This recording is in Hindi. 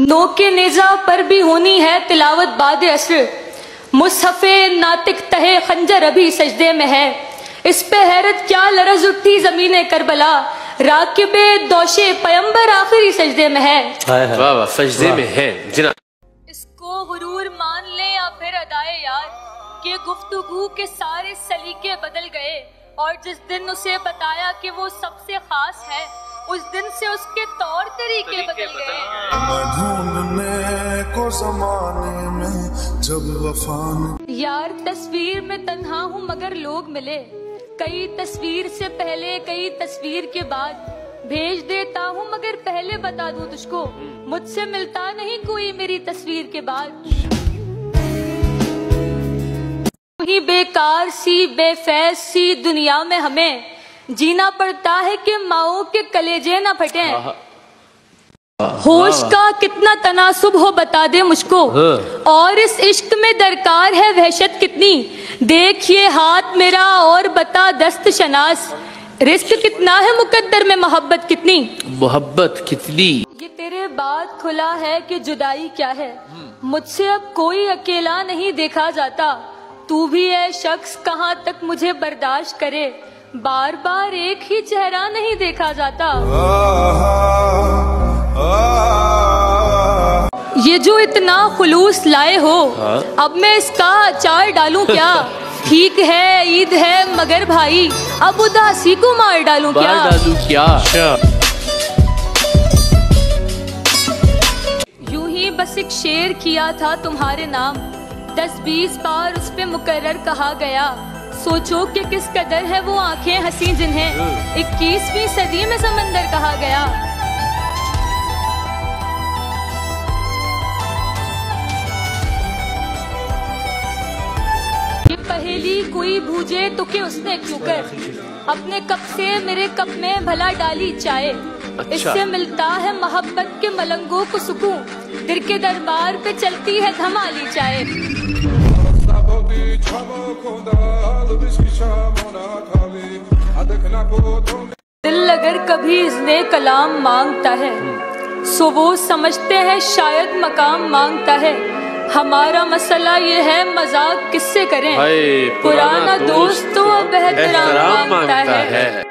नो के नेजा पर भी होनी है तिलावत बाद असर, मुसहफे नातिक तहे खंजर अभी सजदे में है। इस पे हैरत क्या लरज उठी जमीने करबला, राकिबे दोशे पैगंबर आखिरी सजदे में है। वाह वाह, सजदे में है। इसको गुरूर मान ले या फिर अदाए यार, कि गुफ्तगू के सारे सलीके बदल गए, और जिस दिन उसे बताया कि वो सबसे खास है, उस दिन से उसके तौर तरीके बदल गए। ढूंढने को ज़माने में जब वफा यार तस्वीर में तन्हा हूँ मगर लोग मिले, कई तस्वीर से पहले कई तस्वीर के बाद, भेज देता हूँ मगर पहले बता दूँ तुझको, मुझसे मिलता नहीं कोई मेरी तस्वीर के बाद। ही बेकार सी बेफैज सी दुनिया में हमें जीना पड़ता है कि माओ के कलेजे न फटे। होश का कितना तनासुब हो बता दे मुझको, और इस इश्क में दरकार है वहशत कितनी। देखिए हाथ मेरा और बता दस्त शनास, रिस्क कितना है मुकद्दर में मोहब्बत कितनी। मोहब्बत कितनी। ये तेरे बाद खुला है कि जुदाई क्या है, मुझसे अब कोई अकेला नहीं देखा जाता। तू भी है शख्स कहाँ तक मुझे बर्दाश्त करे, बार बार एक ही चेहरा नहीं देखा जाता। ये जो इतना खुलूस लाए हो, अब मैं इसका अचार डालूं क्या। ठीक है ईद है मगर भाई, अब उदासी को मार डालूं क्या। यूं ही बस एक शेर किया था तुम्हारे नाम, 10-20 बार उस पे मुकर्रर कहा गया। सोचो कि किस कदर है वो आंखें हंसी जिन्हें 21वीं सदी में समंदर कहा गया। ये पहेली कोई बूझे तो कि उसने क्यों कर, अपने कप से मेरे कप में भला डाली चाय। इससे मिलता है मोहब्बत के मलंगों को सुकून, दिल के दरबार पे चलती है धमाली चाय। दिल अगर कभी इज़्ने कलाम मांगता है, सो वो समझते हैं शायद मकाम मांगता है। हमारा मसला ये है मजाक किससे करें, पुराना दोस्त तो अब एहतराम मांगता है।